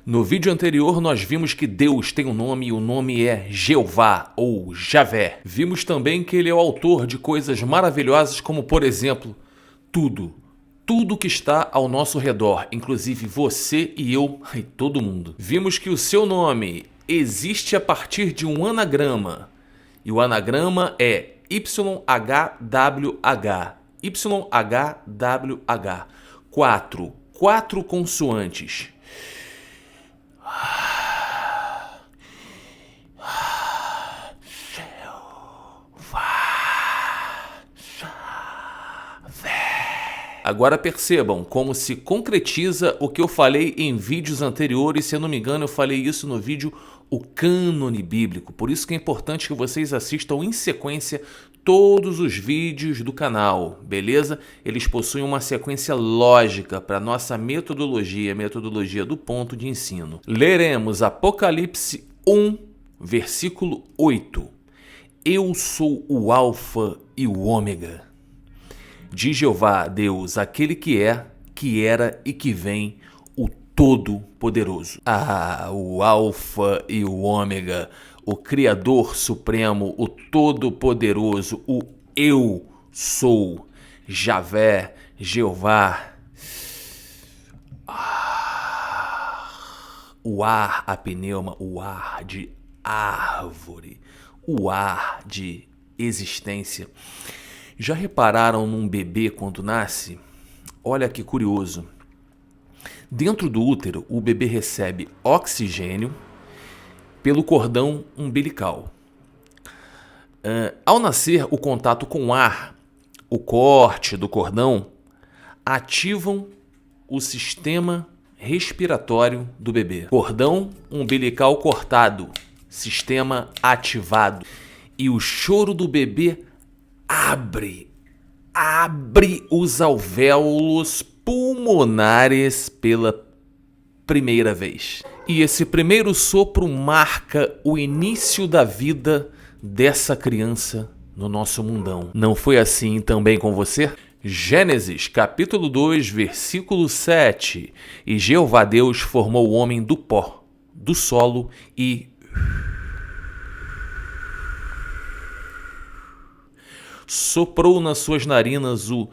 No vídeo anterior nós vimos que Deus tem um nome e o nome é Jeová ou Javé. Vimos também que ele é o autor de coisas maravilhosas como, por exemplo, tudo. Tudo que está ao nosso redor, inclusive você e eu e todo mundo. Vimos que o seu nome existe a partir de um anagrama. E o anagrama é YHWH. YHWH. Quatro consoantes. Agora percebam como se concretiza o que eu falei em vídeos anteriores. Se eu não me engano, eu falei isso no vídeo O Cânone Bíblico. Por isso que é importante que vocês assistam em sequência todos os vídeos do canal, beleza? Eles possuem uma sequência lógica para nossa metodologia, metodologia do ponto de ensino. Leremos Apocalipse 1, versículo 8. Eu sou o Alfa e o Ômega. De Jeová, Deus, aquele que é, que era e que vem, o Todo-Poderoso. O Alfa e o Ômega, o Criador Supremo, o Todo-Poderoso, o Eu Sou, Javé, Jeová. O ar, a pneuma, o ar de árvore, o ar de existência. Já repararam num bebê quando nasce? Olha que curioso. Dentro do útero, o bebê recebe oxigênio pelo cordão umbilical. Ao nascer, o contato com o ar, o corte do cordão, ativam o sistema respiratório do bebê. Cordão umbilical cortado, sistema ativado. E o choro do bebê abre os alvéolos pulmonares pela primeira vez. E esse primeiro sopro marca o início da vida dessa criança no nosso mundão. Não foi assim também com você? Gênesis, capítulo 2, versículo 7. E Jeová Deus formou o homem do pó, do solo e soprou nas suas narinas o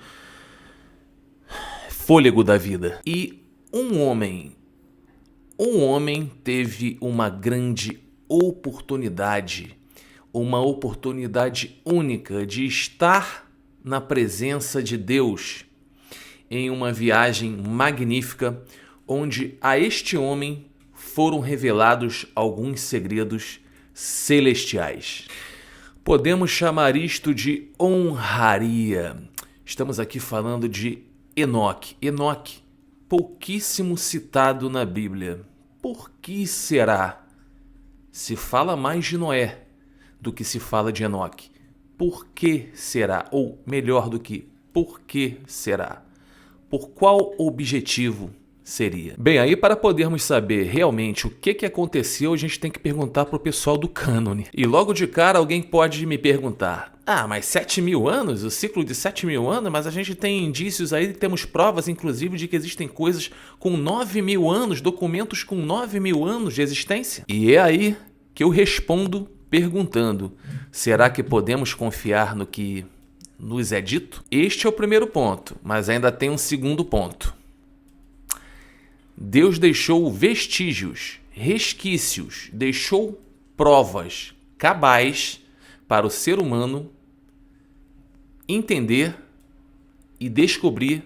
fôlego da vida. E um homem teve uma grande oportunidade, uma oportunidade única de estar na presença de Deus em uma viagem magnífica, onde a este homem foram revelados alguns segredos celestiais. Podemos chamar isto de honraria. Estamos aqui falando de Enoque. Enoque, pouquíssimo citado na Bíblia. Por que será? Se fala mais de Noé do que se fala de Enoque. Por que será? Ou melhor do que, por que será? Por qual objetivo seria? Bem, aí para podermos saber realmente o que aconteceu, a gente tem que perguntar para o pessoal do cânone. E logo de cara alguém pode me perguntar: mas 7.000 anos? O ciclo de 7.000 anos? Mas a gente tem indícios aí, temos provas inclusive de que existem coisas com 9.000 anos, documentos com 9.000 anos de existência. E é aí que eu respondo perguntando: será que podemos confiar no que nos é dito? Este é o primeiro ponto, mas ainda tem um segundo ponto. Deus deixou vestígios, resquícios, deixou provas cabais para o ser humano entender e descobrir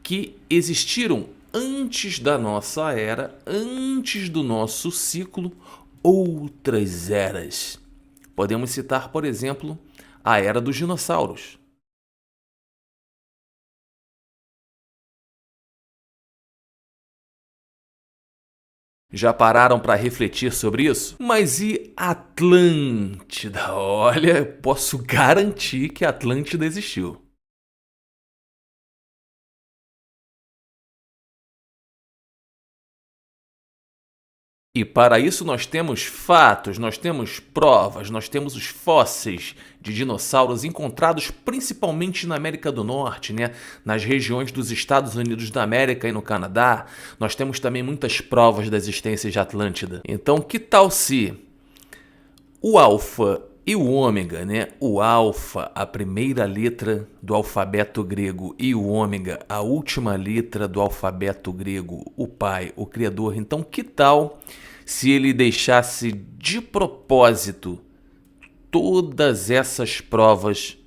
que existiram antes da nossa era, antes do nosso ciclo, outras eras. Podemos citar, por exemplo, a era dos dinossauros. Já pararam para refletir sobre isso? Mas e Atlântida? Olha, eu posso garantir que Atlântida existiu. E para isso nós temos fatos, nós temos provas, nós temos os fósseis de dinossauros encontrados principalmente na América do Norte, né? Nas regiões dos Estados Unidos da América e no Canadá. Nós temos também muitas provas da existência de Atlântida. Então, que tal se o alfa e o ômega, né? O alfa, a primeira letra do alfabeto grego, e o ômega, a última letra do alfabeto grego, o Pai, o Criador. Então, que tal se ele deixasse de propósito todas essas provas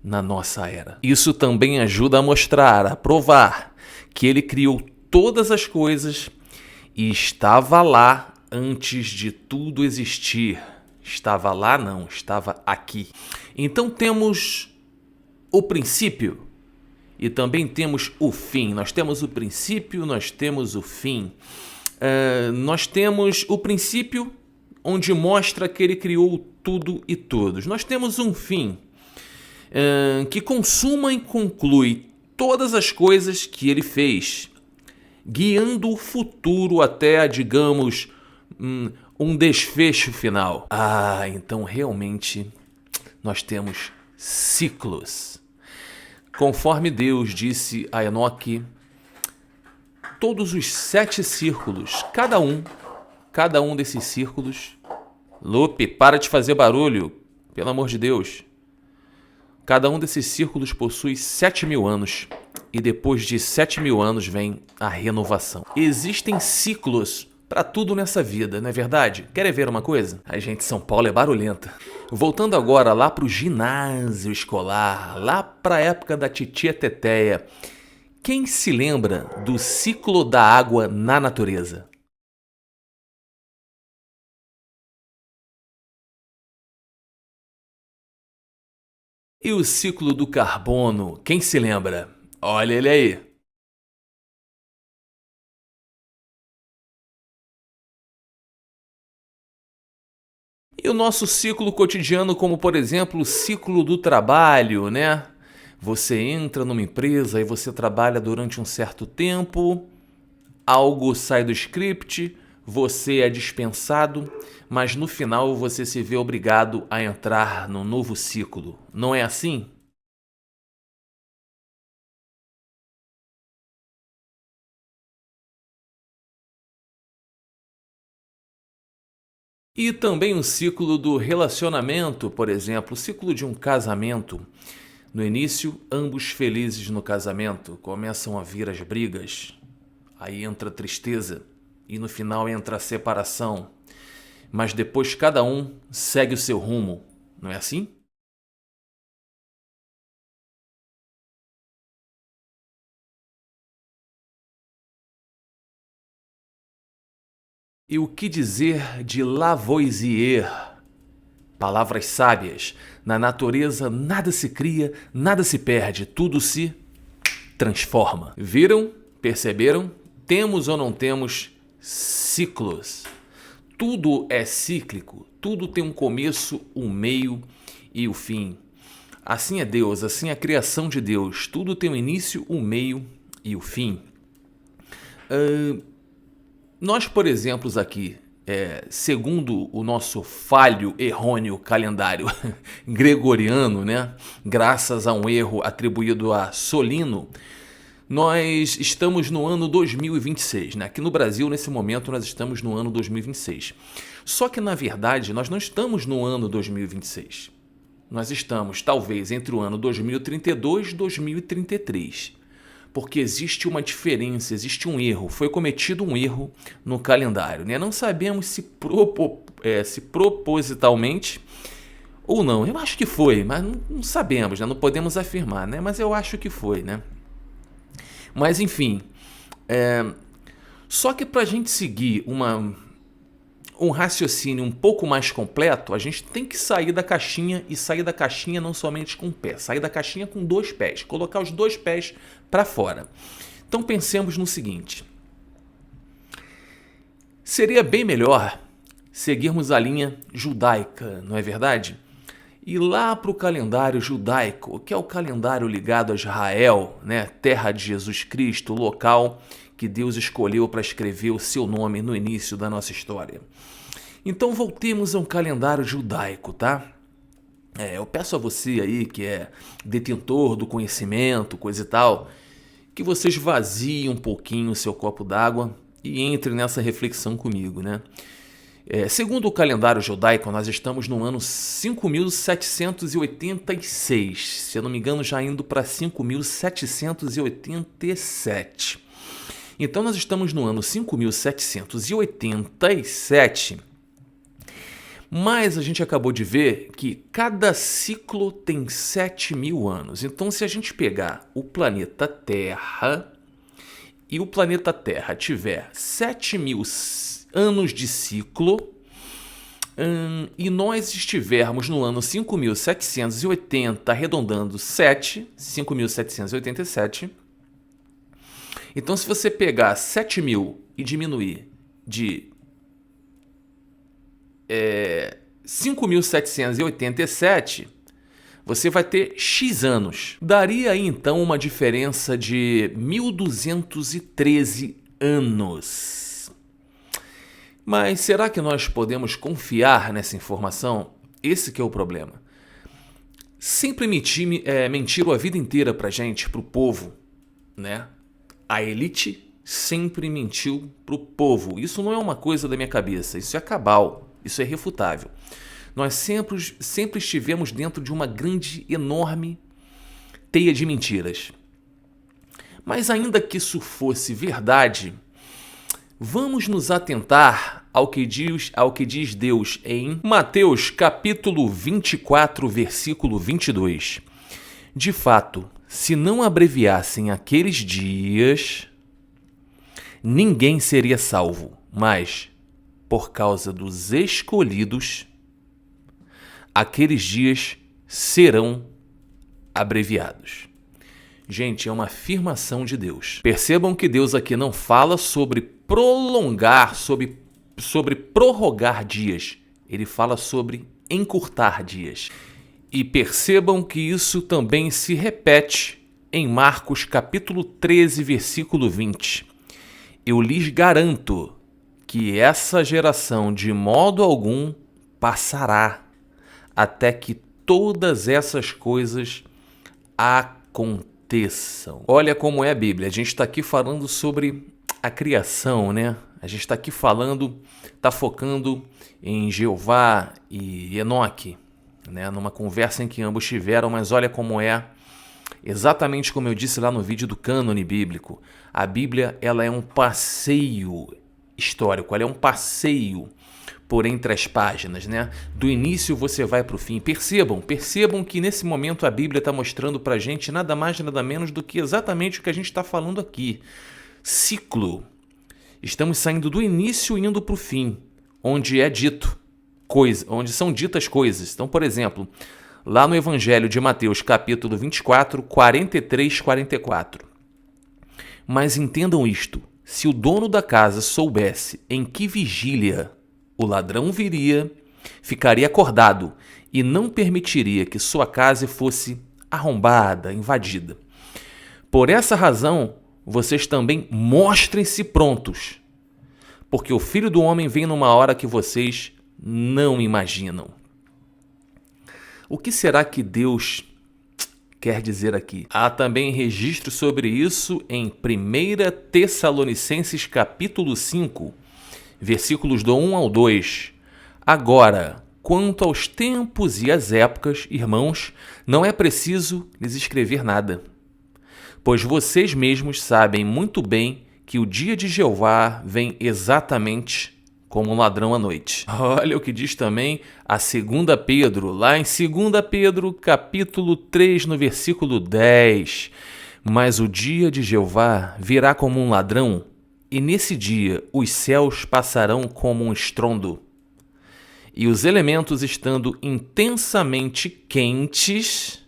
na nossa era? Isso também ajuda a mostrar, a provar que ele criou todas as coisas e estava lá antes de tudo existir. Estava lá, não, estava aqui. Então temos o princípio e também temos o fim. Nós temos o princípio, nós temos o fim. Nós temos o princípio, onde mostra que ele criou tudo e todos. Nós temos um fim, que consuma e conclui todas as coisas que ele fez, guiando o futuro até, digamos, um desfecho final. Então realmente nós temos ciclos. Conforme Deus disse a Enoque, todos os 7 círculos, cada um desses círculos... Lupe, para de fazer barulho, pelo amor de Deus. Cada um desses círculos possui 7.000 anos e depois de 7.000 anos vem a renovação. Existem ciclos para tudo nessa vida, não é verdade? Querem ver uma coisa? A gente, São Paulo é barulhenta. Voltando agora lá para o ginásio escolar, lá para a época da titia Teteia, quem se lembra do ciclo da água na natureza? E o ciclo do carbono, quem se lembra? Olha ele aí. E o nosso ciclo cotidiano, como por exemplo o ciclo do trabalho, né? Você entra numa empresa e você trabalha durante um certo tempo, algo sai do script, você é dispensado, mas no final você se vê obrigado a entrar num novo ciclo. Não é assim? E também o ciclo do relacionamento, por exemplo, o ciclo de um casamento. No início, ambos felizes no casamento, começam a vir as brigas, aí entra a tristeza e no final entra a separação. Mas depois cada um segue o seu rumo, não é assim? E o que dizer de Lavoisier? Palavras sábias. Na natureza nada se cria, nada se perde, tudo se transforma. Viram? Perceberam? Temos ou não temos ciclos? Tudo é cíclico, tudo tem um começo, um meio e o fim. Assim é Deus, assim é a criação de Deus. Tudo tem um início, um meio e o fim. Nós, por exemplo, aqui, segundo o nosso falho, errôneo calendário gregoriano, né? Graças a um erro atribuído a Solino, nós estamos no ano 2026, né? Aqui no Brasil, nesse momento, nós estamos no ano 2026. Só que, na verdade, nós não estamos no ano 2026. Nós estamos, talvez, entre o ano 2032 e 2033. Porque existe uma diferença, existe um erro. Foi cometido um erro no calendário, né? Não sabemos se propositalmente ou não. Eu acho que foi, mas não sabemos, né? Não podemos afirmar, né? Mas eu acho que foi, né? Mas, enfim, só que para a gente seguir um raciocínio um pouco mais completo, a gente tem que sair da caixinha e sair da caixinha não somente com um pé, sair da caixinha com 2 pés, colocar os 2 pés para fora. Então pensemos no seguinte: seria bem melhor seguirmos a linha judaica, não é verdade? E lá para o calendário judaico, que é o calendário ligado a Israel, né? Terra de Jesus Cristo, local que Deus escolheu para escrever o seu nome no início da nossa história. Então voltemos a um calendário judaico, tá? Eu peço a você aí que é detentor do conhecimento, coisa e tal, que você esvazie um pouquinho o seu copo d'água e entre nessa reflexão comigo, né? Segundo o calendário judaico, nós estamos no ano 5.786, se eu não me engano já indo para 5.787. Então nós estamos no ano 5.787, mas a gente acabou de ver que cada ciclo tem 7.000 anos. Então se a gente pegar o planeta Terra e o planeta Terra tiver 7.000 anos de ciclo, e nós estivermos no ano 5.780, arredondando 5.787, então se você pegar 7.000 e diminuir de 5.787, você vai ter X anos. Daria aí então uma diferença de 1.213 anos. Mas será que nós podemos confiar nessa informação? Esse que é o problema. Sempre mentiram a vida inteira pra gente, pro povo, né? A elite sempre mentiu pro povo. Isso não é uma coisa da minha cabeça, isso é cabal, isso é irrefutável. Nós sempre estivemos dentro de uma grande, enorme teia de mentiras. Mas ainda que isso fosse verdade, vamos nos atentar ao que diz Deus em Mateus capítulo 24, versículo 22. De fato, se não abreviassem aqueles dias, ninguém seria salvo, mas, por causa dos escolhidos, aqueles dias serão abreviados. Gente, é uma afirmação de Deus. Percebam que Deus aqui não fala sobre prolongar, sobre prorrogar dias. Ele fala sobre encurtar dias. E percebam que isso também se repete em Marcos capítulo 13, versículo 20. Eu lhes garanto que essa geração de modo algum passará até que todas essas coisas aconteçam. Olha como é a Bíblia. A gente está aqui falando sobre a criação, né? A gente está aqui focando em Jeová e Enoque, né? Numa conversa em que ambos tiveram, mas olha como é, exatamente como eu disse lá no vídeo do cânone bíblico. A Bíblia, ela é um passeio histórico, ela é um passeio por entre as páginas, né? Do início você vai para o fim. Percebam que nesse momento a Bíblia está mostrando para a gente nada mais, nada menos do que exatamente o que a gente está falando aqui. Ciclo. Estamos saindo do início e indo para o fim, onde é dito coisa, onde são ditas coisas. Então, por exemplo, lá no Evangelho de Mateus, capítulo 24, 43, 44. Mas entendam isto, se o dono da casa soubesse em que vigília o ladrão viria, ficaria acordado e não permitiria que sua casa fosse arrombada, invadida. Por essa razão, vocês também mostrem-se prontos, porque o Filho do Homem vem numa hora que vocês não imaginam. O que será que Deus quer dizer aqui? Há também registro sobre isso em 1 Tessalonicenses capítulo 5, versículos do 1 ao 2. Agora, quanto aos tempos e às épocas, irmãos, não é preciso lhes escrever nada, pois vocês mesmos sabem muito bem que o dia de Jeová vem exatamente como um ladrão à noite. Olha o que diz também a 2 Pedro, lá em 2 Pedro, capítulo 3, no versículo 10. Mas o dia de Jeová virá como um ladrão, e nesse dia os céus passarão como um estrondo, e os elementos estando intensamente quentes,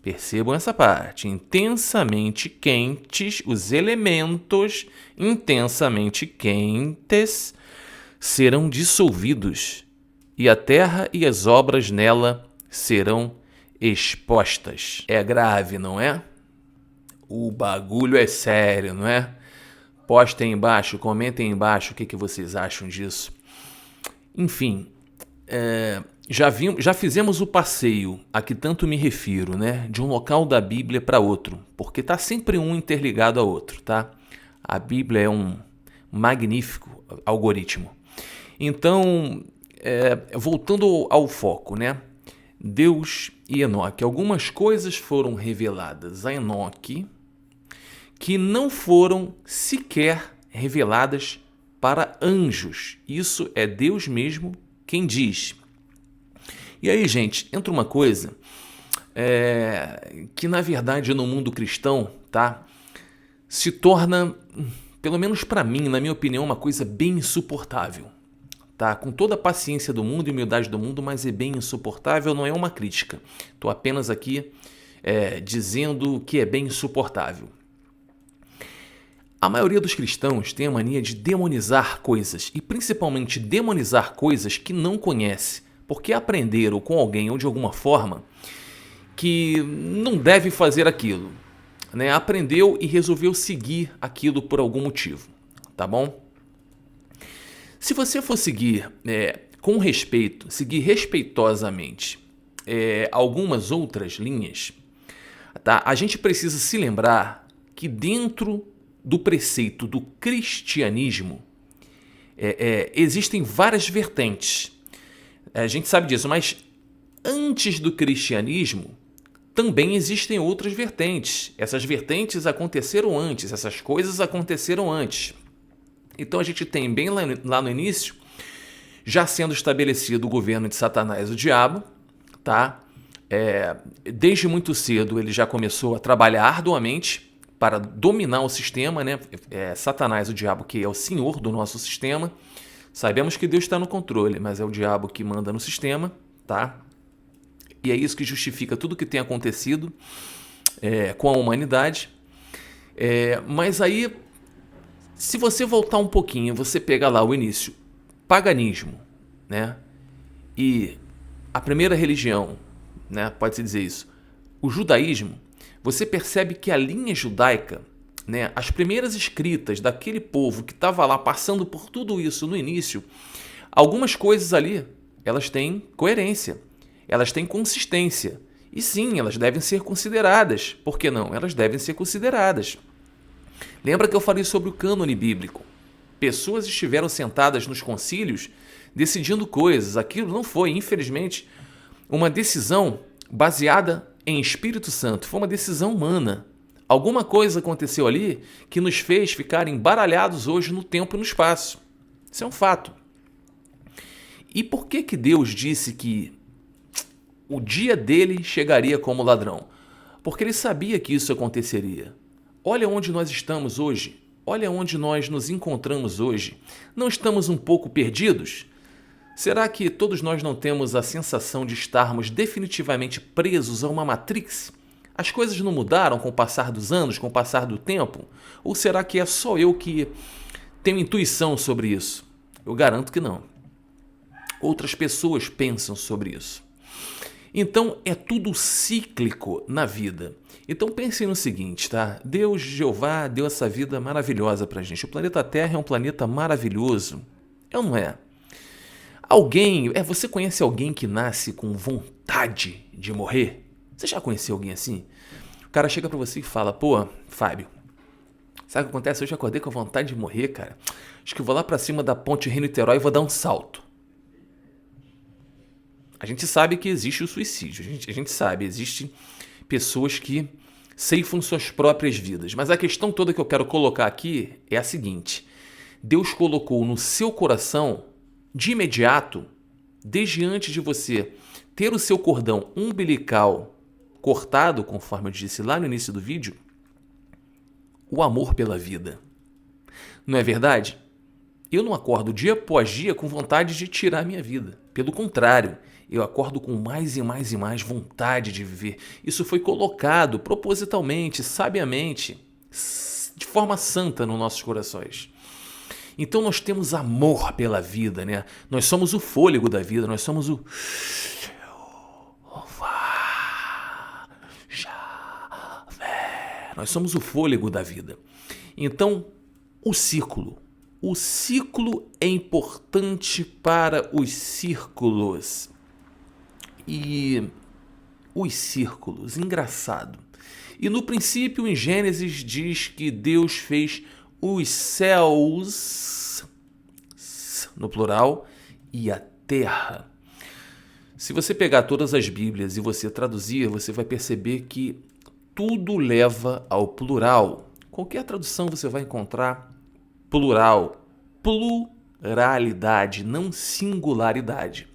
percebam essa parte, intensamente quentes, os elementos intensamente quentes serão dissolvidos, e a terra e as obras nela serão expostas. É grave, não é? O bagulho é sério, não é? Postem embaixo, comentem embaixo o que vocês acham disso. Enfim, já fizemos o passeio a que tanto me refiro, né? De um local da Bíblia para outro, porque está sempre um interligado ao outro, tá? A Bíblia é um magnífico algoritmo. Então, voltando ao foco, né? Deus e Enoque. Algumas coisas foram reveladas a Enoque que não foram sequer reveladas para anjos. Isso é Deus mesmo quem diz. E aí, gente, entra uma coisa que, na verdade, no mundo cristão, tá, se torna, pelo menos para mim, na minha opinião, uma coisa bem insuportável. Tá? Com toda a paciência do mundo e humildade do mundo, mas é bem insuportável, não é uma crítica. Estou apenas aqui dizendo que é bem insuportável. A maioria dos cristãos tem a mania de demonizar coisas, e principalmente demonizar coisas que não conhece, porque aprenderam com alguém ou de alguma forma que não deve fazer aquilo. Né? Aprendeu e resolveu seguir aquilo por algum motivo. Tá bom? Se você for seguir com respeito, seguir respeitosamente algumas outras linhas, tá? A gente precisa se lembrar que dentro do preceito do cristianismo existem várias vertentes. A gente sabe disso, mas antes do cristianismo também existem outras vertentes. Essas vertentes aconteceram antes, essas coisas aconteceram antes. Então a gente tem bem lá no início, já sendo estabelecido o governo de Satanás, o diabo, tá? Desde muito cedo ele já começou a trabalhar arduamente para dominar o sistema, né? Satanás, o diabo, que é o senhor do nosso sistema. Sabemos que Deus está no controle, mas é o diabo que manda no sistema, tá? E é isso que justifica tudo que tem acontecido com a humanidade. Mas aí, se você voltar um pouquinho, você pega lá o início, paganismo, né? E a primeira religião, né? Pode-se dizer isso, o judaísmo, você percebe que a linha judaica, né? As primeiras escritas daquele povo que estava lá passando por tudo isso no início, algumas coisas ali, elas têm coerência, elas têm consistência. E sim, elas devem ser consideradas. Por que não? Elas devem ser consideradas. Lembra que eu falei sobre o cânone bíblico? Pessoas estiveram sentadas nos concílios decidindo coisas. Aquilo não foi, infelizmente, uma decisão baseada em Espírito Santo. Foi uma decisão humana. Alguma coisa aconteceu ali que nos fez ficar embaralhados hoje no tempo e no espaço. Isso é um fato. E por que Deus disse que o dia dele chegaria como ladrão? Porque ele sabia que isso aconteceria. Olha onde nós estamos hoje. Olha onde nós nos encontramos hoje. Não estamos um pouco perdidos? Será que todos nós não temos a sensação de estarmos definitivamente presos a uma Matrix? As coisas não mudaram com o passar dos anos, com o passar do tempo? Ou será que é só eu que tenho intuição sobre isso? Eu garanto que não. Outras pessoas pensam sobre isso. Então é tudo cíclico na vida. Então pensem no seguinte, tá? Deus, Jeová, deu essa vida maravilhosa pra gente. O planeta Terra é um planeta maravilhoso. É ou não é? Você conhece alguém que nasce com vontade de morrer? Você já conheceu alguém assim? O cara chega pra você e fala, pô, Fábio, sabe o que acontece? Hoje eu acordei com a vontade de morrer, cara. Acho que eu vou lá pra cima da ponte Rio-Niterói e vou dar um salto. A gente sabe que existe o suicídio, a gente sabe, existem pessoas que ceifam suas próprias vidas. Mas a questão toda que eu quero colocar aqui é a seguinte: Deus colocou no seu coração, de imediato, desde antes de você ter o seu cordão umbilical cortado, conforme eu disse lá no início do vídeo, o amor pela vida. Não é verdade? Eu não acordo dia após dia com vontade de tirar a minha vida. Pelo contrário, eu acordo com mais e mais e mais vontade de viver. Isso foi colocado propositalmente, sabiamente, de forma santa nos nossos corações. Então nós temos amor pela vida, né? Nós somos o fôlego da vida, nós somos o... Nós somos o fôlego da vida. Então, o ciclo. O ciclo é importante para os círculos. E os círculos, engraçado. E no princípio, em Gênesis, diz que Deus fez os céus, no plural, e a terra. Se você pegar todas as Bíblias e você traduzir, você vai perceber que tudo leva ao plural. Qualquer tradução você vai encontrar plural, pluralidade, não singularidade.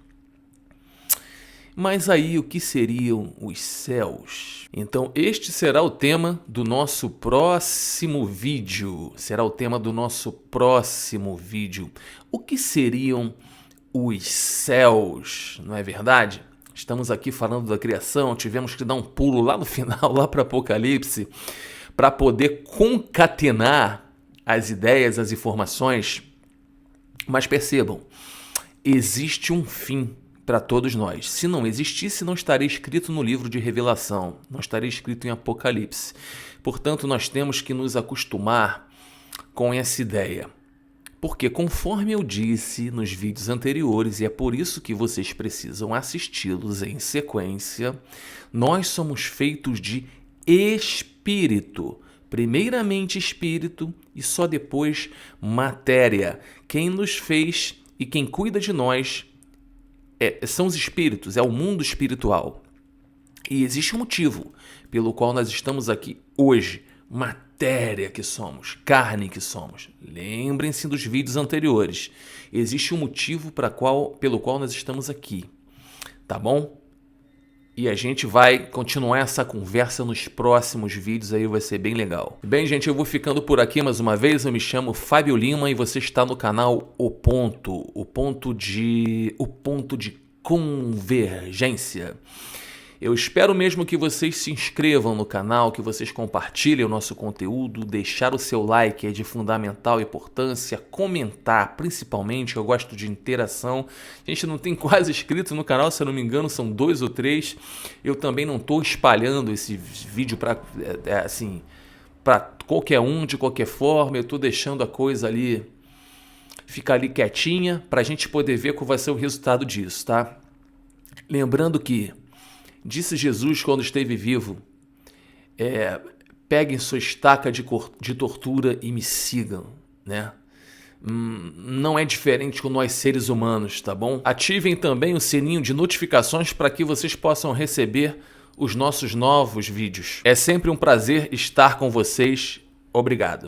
Mas aí o que seriam os céus? Então este será o tema do nosso próximo vídeo. O que seriam os céus? Não é verdade? Estamos aqui falando da criação, tivemos que dar um pulo lá no final, lá para Apocalipse, para poder concatenar as ideias, as informações. Mas percebam, existe um fim para todos nós. Se não existisse, não estaria escrito no livro de Revelação, não estaria escrito em Apocalipse. Portanto, nós temos que nos acostumar com essa ideia. Porque, conforme eu disse nos vídeos anteriores, e é por isso que vocês precisam assisti-los em sequência, nós somos feitos de espírito. Primeiramente espírito e só depois matéria. Quem nos fez e quem cuida de nós são os espíritos, é o mundo espiritual. E existe um motivo pelo qual nós estamos aqui hoje. Matéria que somos, carne que somos. Lembrem-se dos vídeos anteriores. Existe um motivo pelo qual nós estamos aqui. Tá bom? E a gente vai continuar essa conversa nos próximos vídeos, aí vai ser bem legal. Bem, gente, eu vou ficando por aqui mais uma vez. Eu me chamo Fábio Lima e você está no canal O Ponto de Convergência. Eu espero mesmo que vocês se inscrevam no canal, que vocês compartilhem o nosso conteúdo, deixar o seu like é de fundamental importância, comentar principalmente, eu gosto de interação. A gente não tem quase inscritos no canal, se eu não me engano são 2 ou 3. Eu também não estou espalhando esse vídeo para qualquer um, de qualquer forma. Eu estou deixando a coisa ali, ficar ali quietinha, para a gente poder ver qual vai ser o resultado disso, tá? Lembrando que disse Jesus quando esteve vivo, peguem sua estaca de tortura e me sigam, né? Não é diferente com nós seres humanos, tá bom? Ativem também o sininho de notificações para que vocês possam receber os nossos novos vídeos. É sempre um prazer estar com vocês. Obrigado.